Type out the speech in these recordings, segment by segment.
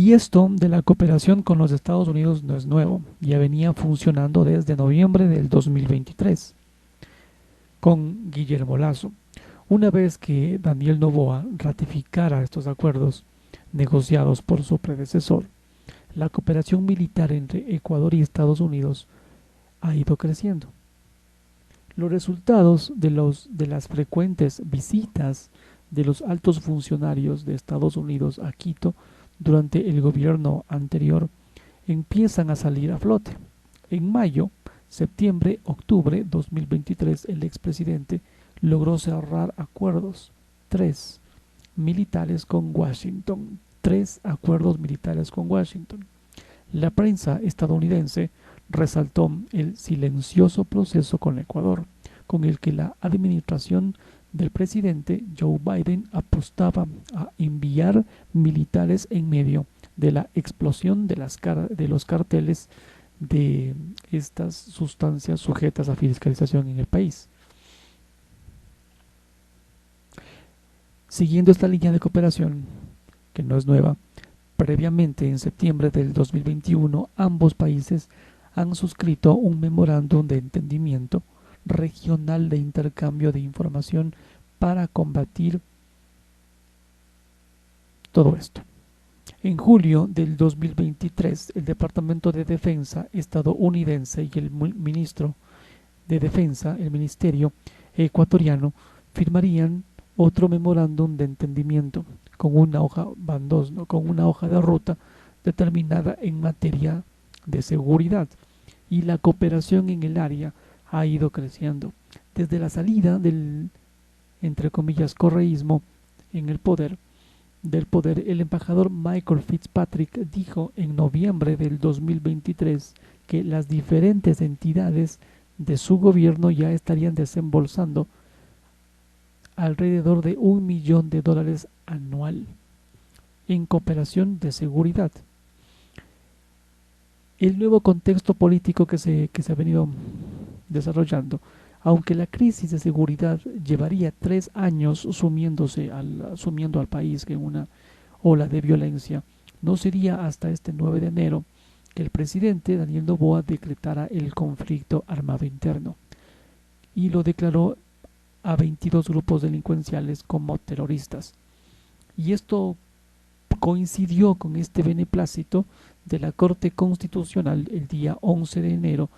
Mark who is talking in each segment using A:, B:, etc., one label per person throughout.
A: Y esto de la cooperación con los Estados Unidos no es nuevo, ya venía funcionando desde noviembre del 2023 con Guillermo Lasso. Una vez que Daniel Noboa ratificara estos acuerdos negociados por su predecesor, la cooperación militar entre Ecuador y Estados Unidos ha ido creciendo. Los resultados de las frecuentes visitas de los altos funcionarios de Estados Unidos a Quito durante el gobierno anterior empiezan a salir a flote. En mayo, septiembre, octubre 2023, el expresidente logró cerrar acuerdos, tres militares con Washington, tres acuerdos militares con Washington. La prensa estadounidense resaltó el silencioso proceso con Ecuador, con el que la administración del presidente Joe Biden apostaba a enviar militares en medio de la explosión de los carteles de estas sustancias sujetas a fiscalización en el país. Siguiendo esta línea de cooperación, que no es nueva, previamente en septiembre del 2021 ambos países han suscrito un memorándum de entendimiento regional de intercambio de información para combatir todo esto. En julio del 2023, el Departamento de Defensa estadounidense y el ministro de Defensa, el Ministerio ecuatoriano, firmarían otro memorándum de entendimiento con una hoja bandosno, con una hoja de ruta determinada en materia de seguridad, y la cooperación en el área ha ido creciendo. Desde la salida del, entre comillas, correísmo en el poder, el embajador Michael Fitzpatrick dijo en noviembre del 2023 que las diferentes entidades de su gobierno ya estarían desembolsando alrededor de $1 millón anual en cooperación de seguridad. El nuevo contexto político que se ha venido desarrollando, aunque la crisis de seguridad llevaría 3 años sumiendo al país en una ola de violencia, no sería hasta este 9 de enero que el presidente Daniel Noboa decretara el conflicto armado interno y lo declaró a 22 grupos delincuenciales como terroristas. Y esto coincidió con este beneplácito de la Corte Constitucional el día 11 de enero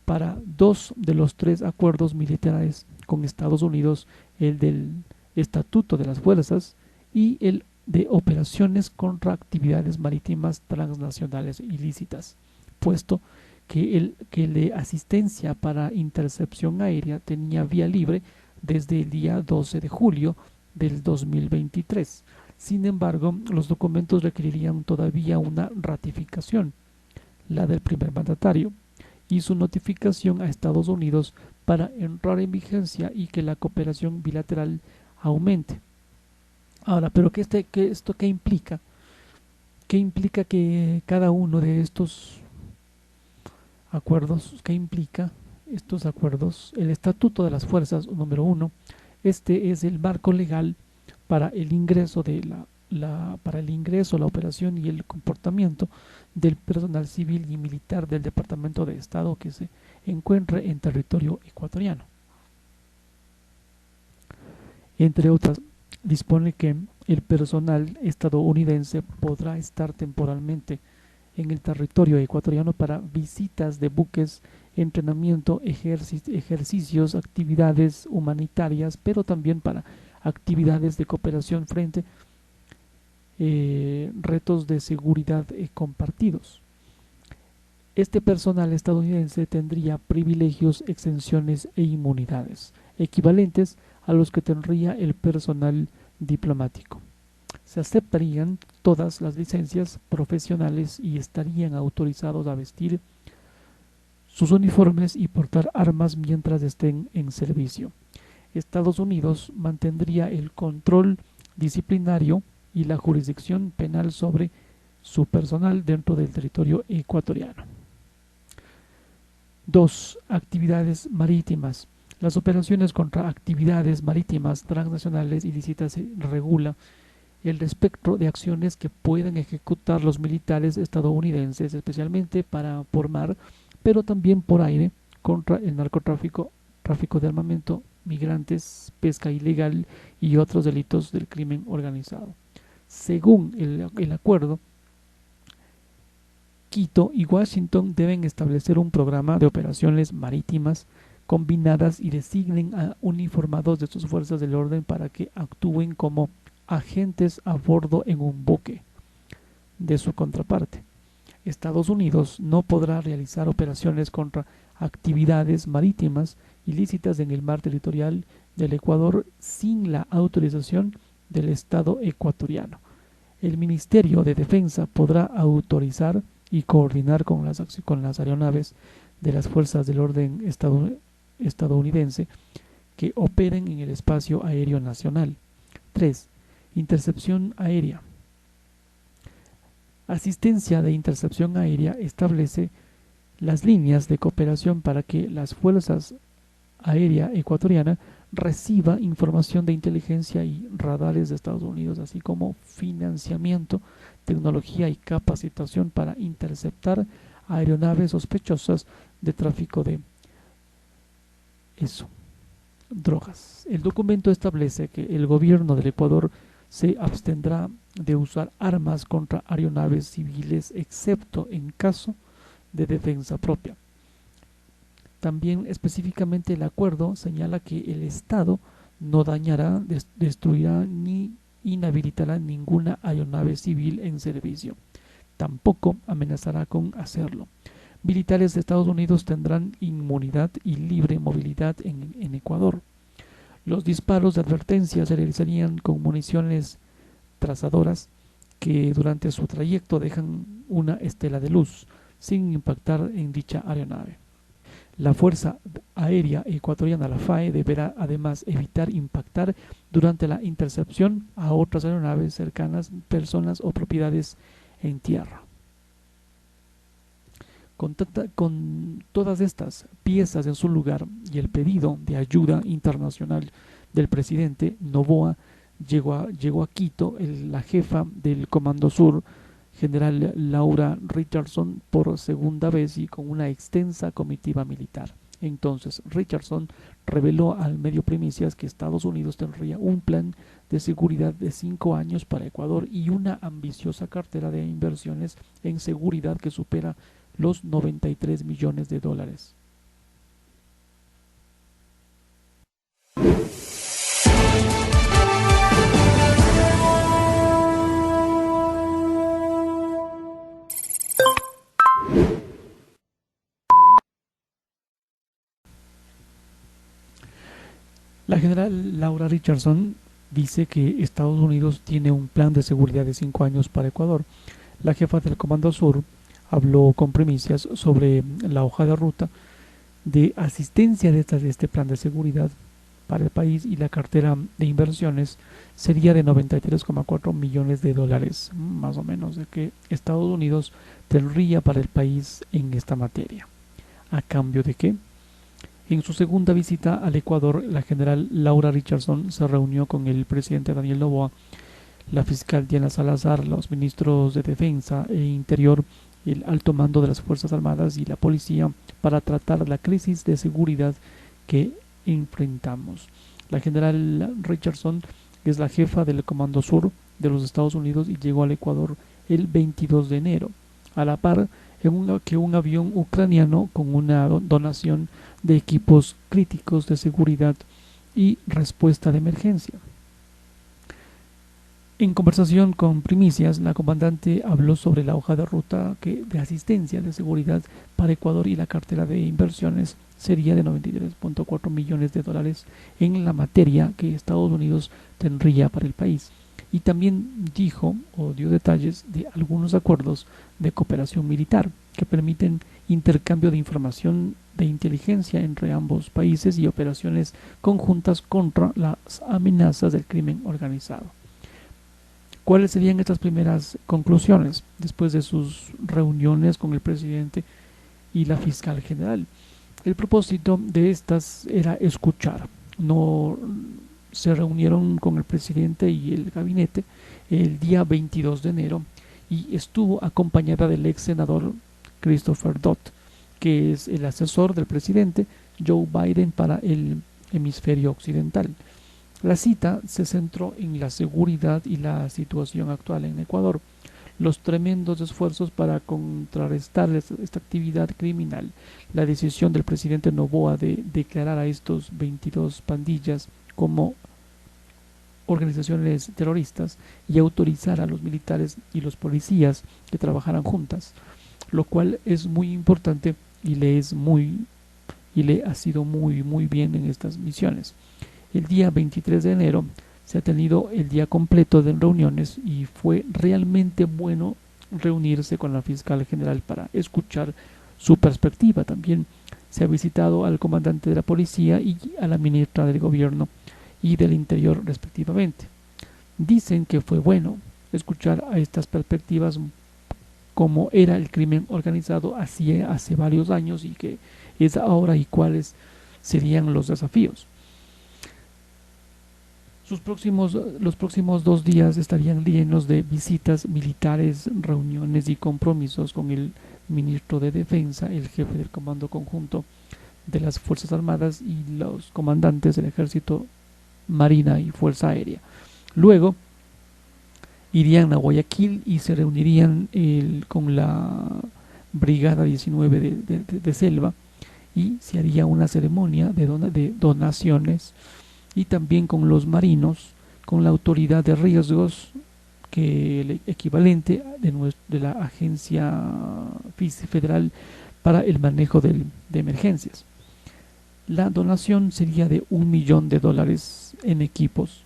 A: para dos de los tres acuerdos militares con Estados Unidos, el del Estatuto de las Fuerzas y el de operaciones contra actividades marítimas transnacionales ilícitas, puesto que el de asistencia para intercepción aérea tenía vía libre desde el día 12 de julio del 2023. Sin embargo, los documentos requerirían todavía una ratificación, la del primer mandatario, y su notificación a Estados Unidos para entrar en vigencia y que la cooperación bilateral aumente. Ahora, pero ¿esto qué implica? ¿Qué implica que cada uno de estos acuerdos, qué implica estos acuerdos? El Estatuto de las Fuerzas número 1, este es el marco legal para el ingreso para el ingreso, la operación y el comportamiento del personal civil y militar del Departamento de Estado que se encuentre en territorio ecuatoriano. Entre otras, dispone que el personal estadounidense podrá estar temporalmente en el territorio ecuatoriano para visitas de buques, entrenamiento, ejercicios, actividades humanitarias, pero también para actividades de cooperación frente retos de seguridad compartidos. Este personal estadounidense tendría privilegios, exenciones e inmunidades equivalentes a los que tendría el personal diplomático. Se aceptarían todas las licencias profesionales y estarían autorizados a vestir sus uniformes y portar armas mientras estén en servicio. Estados Unidos mantendría el control disciplinario y la jurisdicción penal sobre su personal dentro del territorio ecuatoriano. 2. Actividades marítimas. Las operaciones contra actividades marítimas transnacionales ilícitas se regula el espectro de acciones que pueden ejecutar los militares estadounidenses, especialmente por mar, pero también por aire, contra el narcotráfico, tráfico de armamento, migrantes, pesca ilegal y otros delitos del crimen organizado. Según el acuerdo, Quito y Washington deben establecer un programa de operaciones marítimas combinadas y designen a uniformados de sus fuerzas del orden para que actúen como agentes a bordo en un buque. De su contraparte, Estados Unidos no podrá realizar operaciones contra actividades marítimas ilícitas en el mar territorial del Ecuador sin la autorización del Estado ecuatoriano. El Ministerio de Defensa podrá autorizar y coordinar con las aeronaves de las fuerzas del orden estadounidense que operen en el espacio aéreo nacional. 3. Intercepción aérea. Asistencia de intercepción aérea establece las líneas de cooperación para que las fuerzas aérea ecuatoriana reciba información de inteligencia y radares de Estados Unidos, así como financiamiento, tecnología y capacitación para interceptar aeronaves sospechosas de tráfico de drogas. El documento establece que el gobierno del Ecuador se abstendrá de usar armas contra aeronaves civiles excepto en caso de defensa propia. También específicamente el acuerdo señala que el Estado no dañará, destruirá ni inhabilitará ninguna aeronave civil en servicio. Tampoco amenazará con hacerlo. Militares de Estados Unidos tendrán inmunidad y libre movilidad en Ecuador. Los disparos de advertencia se realizarían con municiones trazadoras que durante su trayecto dejan una estela de luz sin impactar en dicha aeronave. La Fuerza Aérea Ecuatoriana, la FAE, deberá además evitar impactar durante la intercepción a otras aeronaves cercanas, personas o propiedades en tierra. Con todas estas piezas en su lugar y el pedido de ayuda internacional del presidente Noboa, llegó a Quito la jefa del Comando Sur, general Laura Richardson, por segunda vez y con una extensa comitiva militar. Entonces Richardson reveló al medio Primicias que Estados Unidos tendría un plan de seguridad de 5 años para Ecuador y una ambiciosa cartera de inversiones en seguridad que supera los 93 millones de dólares. La general Laura Richardson dice que Estados Unidos tiene un plan de seguridad de 5 años para Ecuador. La jefa del Comando Sur habló con Primicias sobre la hoja de ruta de asistencia de este plan de seguridad para el país y la cartera de inversiones sería de 93,4 millones de dólares, más o menos, de que Estados Unidos tendría para el país en esta materia. ¿A cambio de qué? En su segunda visita al Ecuador, la general Laura Richardson se reunió con el presidente Daniel Noboa, la fiscal Diana Salazar, los ministros de Defensa e Interior, el alto mando de las Fuerzas Armadas y la policía para tratar la crisis de seguridad que enfrentamos. La general Richardson es la jefa del Comando Sur de los Estados Unidos y llegó al Ecuador el 22 de enero, a la par que un avión ucraniano con una donación de equipos críticos de seguridad y respuesta de emergencia. En conversación con Primicias, la comandante habló sobre la hoja de ruta de asistencia de seguridad para Ecuador y la cartera de inversiones sería de 93,4 millones de dólares en la materia que Estados Unidos tendría para el país. Y también dijo o dio detalles de algunos acuerdos de cooperación militar que permiten intercambio de información de inteligencia entre ambos países y operaciones conjuntas contra las amenazas del crimen organizado. ¿Cuáles serían estas primeras conclusiones después de sus reuniones con el presidente y la fiscal general? El propósito de estas era escuchar, no se reunieron con el presidente y el gabinete el día 22 de enero y estuvo acompañada del ex senador Christopher Dodd, que es el asesor del presidente Joe Biden para el hemisferio occidental. La cita se centró en la seguridad y la situación actual en Ecuador, los tremendos esfuerzos para contrarrestar esta actividad criminal, la decisión del presidente Noboa de declarar a estos 22 pandillas como organizaciones terroristas y autorizar a los militares y los policías que trabajaran juntas, lo cual es muy importante y le ha sido muy bien en estas misiones. El día 23 de enero se ha tenido el día completo de reuniones y fue realmente bueno reunirse con la fiscal general para escuchar su perspectiva. También se ha visitado al comandante de la policía y a la ministra del gobierno y del interior respectivamente. Dicen que fue bueno escuchar a estas perspectivas, cómo era el crimen organizado hace varios años y que es ahora y cuáles serían los desafíos. Los próximos 2 días estarían llenos de visitas militares, reuniones y compromisos con el ministro de Defensa, el jefe del Comando Conjunto de las Fuerzas Armadas y los comandantes del Ejército, Marina y Fuerza Aérea. Luego irían a Guayaquil y se reunirían con la Brigada 19 de Selva y se haría una ceremonia de donaciones, y también con los marinos, con la autoridad de riesgos, que el equivalente de la Agencia Federal para el Manejo de Emergencias. La donación sería de $1 millón en equipos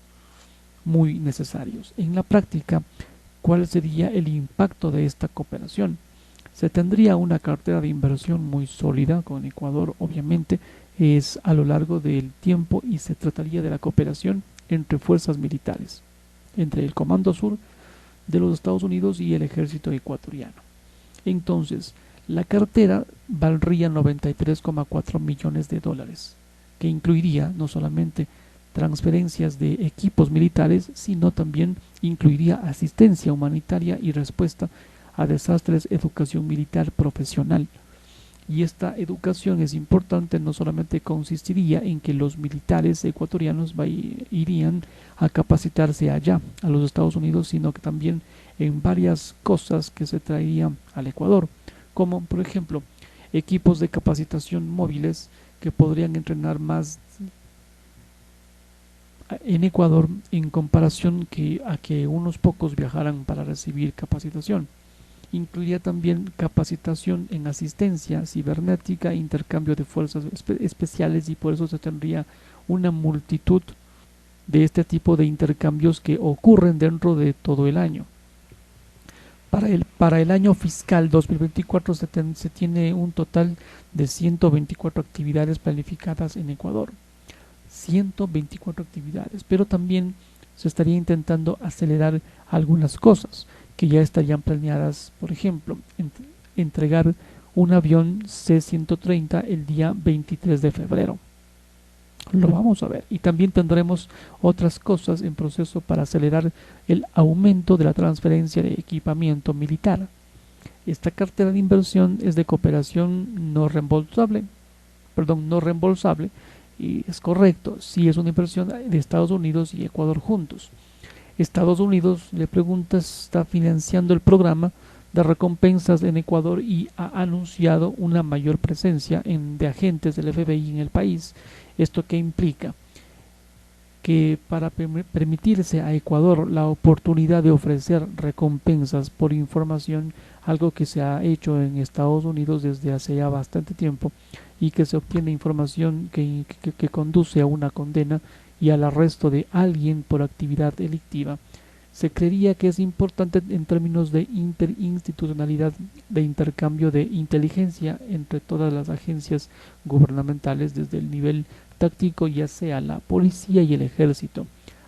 A: muy necesarios. En la práctica, ¿cuál sería el impacto de esta cooperación? Se tendría una cartera de inversión muy sólida con Ecuador, obviamente, es a lo largo del tiempo, y se trataría de la cooperación entre fuerzas militares, entre el Comando Sur de los Estados Unidos y el ejército ecuatoriano. Entonces, la cartera valdría $93,4 millones, que incluiría no solamente transferencias de equipos militares, sino también incluiría asistencia humanitaria y respuesta a desastres, educación militar profesional. Y esta educación es importante, no solamente consistiría en que los militares ecuatorianos irían a capacitarse allá, a los Estados Unidos, sino que también en varias cosas que se traerían al Ecuador, como por ejemplo equipos de capacitación móviles que podrían entrenar más en Ecuador en comparación a que unos pocos viajaran para recibir capacitación. Incluiría también capacitación en asistencia cibernética, intercambio de fuerzas especiales, y por eso se tendría una multitud de este tipo de intercambios que ocurren dentro de todo el año. Para el año fiscal 2024 se tiene un total de 124 actividades planificadas en Ecuador. 124 actividades, pero también se estaría intentando acelerar algunas cosas que ya estarían planeadas. Por ejemplo, entregar un avión C-130 el día 23 de febrero. Lo vamos a ver. Y también tendremos otras cosas en proceso para acelerar el aumento de la transferencia de equipamiento militar. Esta cartera de inversión es de cooperación no reembolsable, y es correcto, si es una inversión de Estados Unidos y Ecuador juntos. Estados Unidos, le preguntas, está financiando el programa de recompensas en Ecuador y ha anunciado una mayor presencia de agentes del FBI en el país. ¿Esto qué implica? Que para permitirse a Ecuador la oportunidad de ofrecer recompensas por información, algo que se ha hecho en Estados Unidos desde hace ya bastante tiempo, y que se obtiene información que conduce a una condena y al arresto de alguien por actividad delictiva, se creería que es importante en términos de interinstitucionalidad, de intercambio de inteligencia entre todas las agencias gubernamentales, desde el nivel táctico, ya sea la policía y el ejército,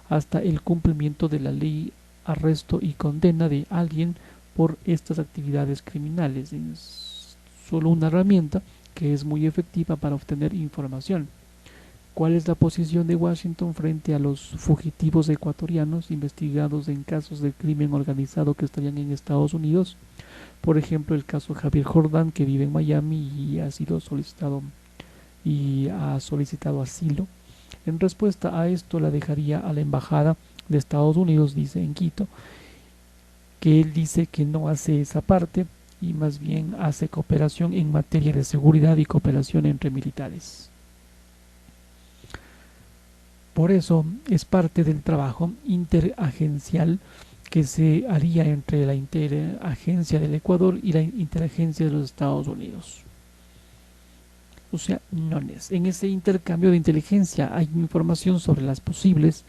A: hasta el cumplimiento de la ley, arresto y condena de alguien por estas actividades criminales. Es solo una herramienta que es muy efectiva para obtener información. ¿Cuál es la posición de Washington frente a los fugitivos ecuatorianos investigados en casos de crimen organizado que estarían en Estados Unidos? Por ejemplo, el caso Javier Jordán, que vive en Miami y ha solicitado asilo. En respuesta a esto, la dejaría a la embajada de Estados Unidos, dice, en Quito, que él dice que no hace esa parte y más bien hace cooperación en materia de seguridad y cooperación entre militares. Por eso es parte del trabajo interagencial que se haría entre la Interagencia del Ecuador y la Interagencia de los Estados Unidos. O sea, en ese intercambio de inteligencia hay información sobre las posibles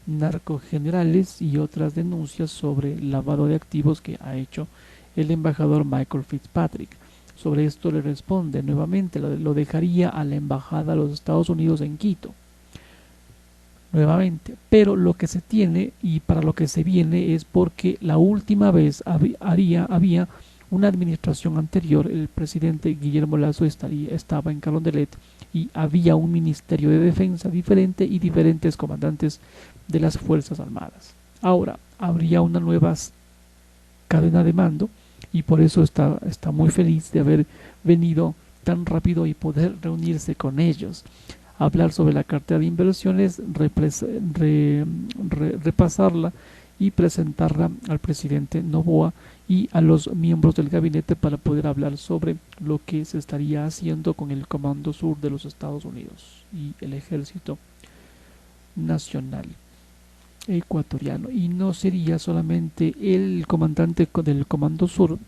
A: narcogenerales y otras denuncias sobre lavado de activos que ha hecho el embajador Michael Fitzpatrick. Sobre esto le responde nuevamente, lo dejaría a la embajada de los Estados Unidos en Quito. Nuevamente, pero lo que se tiene y para lo que se viene es porque la última vez había una administración anterior, el presidente Guillermo Lazo estaba en Carondelet y había un ministerio de defensa diferente y diferentes comandantes de las Fuerzas Armadas. Ahora habría una nueva cadena de mando y por eso está muy feliz de haber venido tan rápido y poder reunirse con ellos, hablar sobre la cartera de inversiones, repasarla y presentarla al presidente Noboa y a los miembros del gabinete para poder hablar sobre lo que se estaría haciendo con el Comando Sur de los Estados Unidos y el Ejército Nacional Ecuatoriano. Y no sería solamente el comandante del Comando Sur,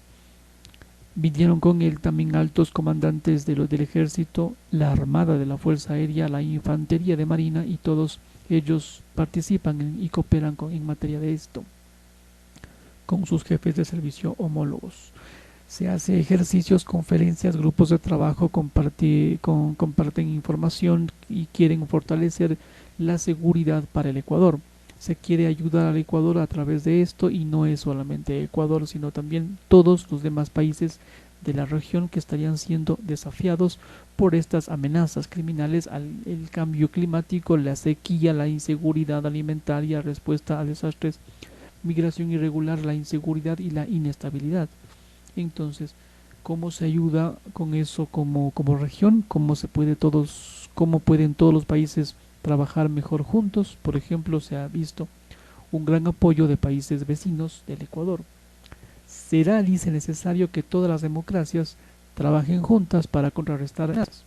A: vinieron con él también altos comandantes del ejército, la armada, de la fuerza aérea, la infantería de marina, y todos ellos participan y cooperan en materia de esto con sus jefes de servicio homólogos. Se hace ejercicios, conferencias, grupos de trabajo, comparten información y quieren fortalecer la seguridad para el Ecuador. Se quiere ayudar al Ecuador a través de esto, y no es solamente Ecuador, sino también todos los demás países de la región que estarían siendo desafiados por estas amenazas criminales, el cambio climático, la sequía, la inseguridad alimentaria, respuesta a desastres, migración irregular, la inseguridad y la inestabilidad. Entonces, ¿cómo se ayuda con eso como región? ¿Cómo pueden todos los países trabajar mejor juntos? Por ejemplo, se ha visto un gran apoyo de países vecinos del Ecuador. Será, dice, necesario que todas las democracias trabajen juntas para contrarrestar amenazas.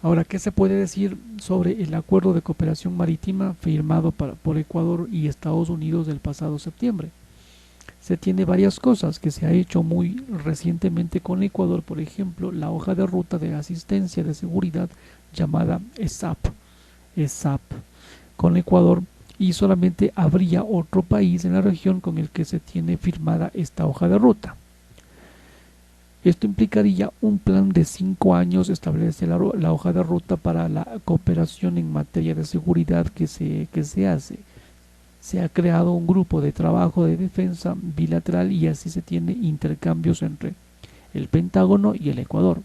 A: Ahora, ¿qué se puede decir sobre el acuerdo de cooperación marítima firmado por Ecuador y Estados Unidos del pasado septiembre? Se tiene varias cosas que se ha hecho muy recientemente con Ecuador, por ejemplo, la hoja de ruta de asistencia de seguridad llamada ESAP con Ecuador, y solamente habría otro país en la región con el que se tiene firmada esta hoja de ruta. Esto implicaría un plan de 5 años, establece la hoja de ruta para la cooperación en materia de seguridad que se hace. Se ha creado un grupo de trabajo de defensa bilateral y así se tiene intercambios entre el Pentágono y el Ecuador.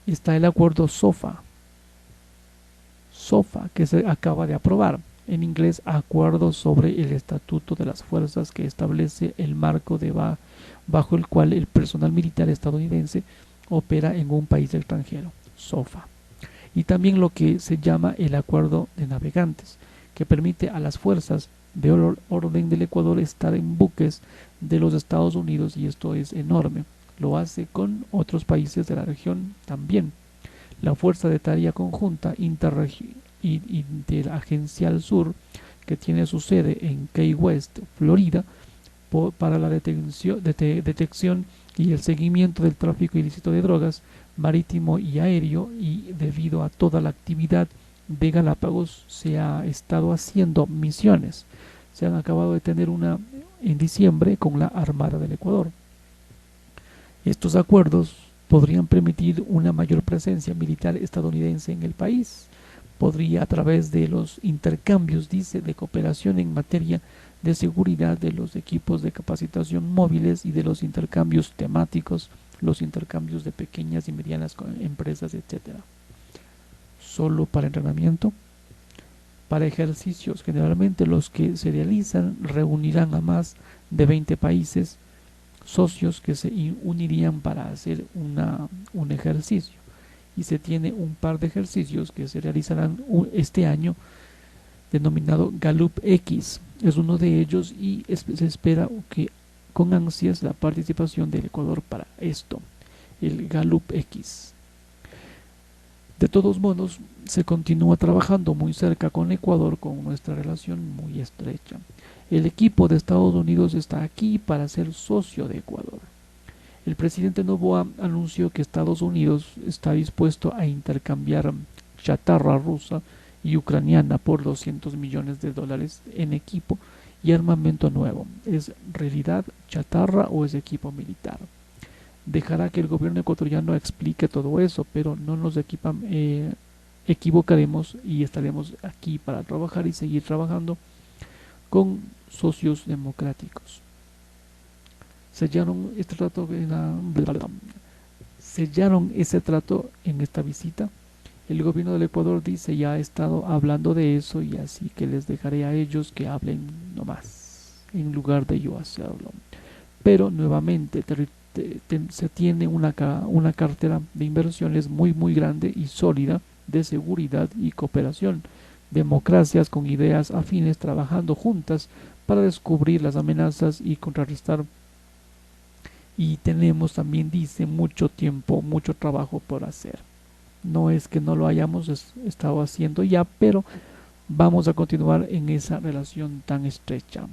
A: Está el acuerdo SOFA, que se acaba de aprobar, en inglés Acuerdo sobre el Estatuto de las Fuerzas, que establece el marco bajo el cual el personal militar estadounidense opera en un país extranjero, SOFA. Y también lo que se llama el Acuerdo de Navegantes, que permite a las fuerzas de orden del Ecuador estar en buques de los Estados Unidos, y esto es enorme. Lo hace con otros países de la región también. La Fuerza de Tarea Conjunta Interagencial Sur, que tiene su sede en Key West, Florida, para la detección y el seguimiento del tráfico ilícito de drogas marítimo y aéreo, y debido a toda la actividad de Galápagos se ha estado haciendo misiones. Se han acabado de tener una en diciembre con la Armada del Ecuador. Estos acuerdos podrían permitir una mayor presencia militar estadounidense en el país. Podría, a través de los intercambios, dice, de cooperación en materia de seguridad, de los equipos de capacitación móviles y de los intercambios temáticos los intercambios de pequeñas y medianas empresas, etcétera. Solo para entrenamiento. Para ejercicios, generalmente los que se realizan reunirán a más de 20 países socios que se unirían para hacer un ejercicio. Y se tiene un par de ejercicios que se realizarán este año, denominado Gallup X. Es uno de ellos y se espera que con ansias la participación del Ecuador para esto, el Gallup X. De todos modos, se continúa trabajando muy cerca con Ecuador, con nuestra relación muy estrecha. El equipo de Estados Unidos está aquí para ser socio de Ecuador. El presidente Noboa anunció que Estados Unidos está dispuesto a intercambiar chatarra rusa y ucraniana por $200 millones en equipo y armamento nuevo. ¿Es realidad chatarra o es equipo militar? Dejará que el gobierno ecuatoriano explique todo eso, pero no nos equivocaremos y estaremos aquí para trabajar y seguir trabajando con socios democráticos. Sellaron ese trato en esta visita. El gobierno del Ecuador dice ya ha estado hablando de eso y así que les dejaré a ellos que hablen nomás, en lugar de yo hacerlo. Pero nuevamente se tiene una cartera de inversiones muy grande y sólida de seguridad y cooperación. Democracias con ideas afines trabajando juntas para descubrir las amenazas y contrarrestar. Y tenemos también, dice, mucho tiempo, mucho trabajo por hacer. No es que no lo hayamos estado haciendo ya, pero vamos a continuar en esa relación tan estrecha.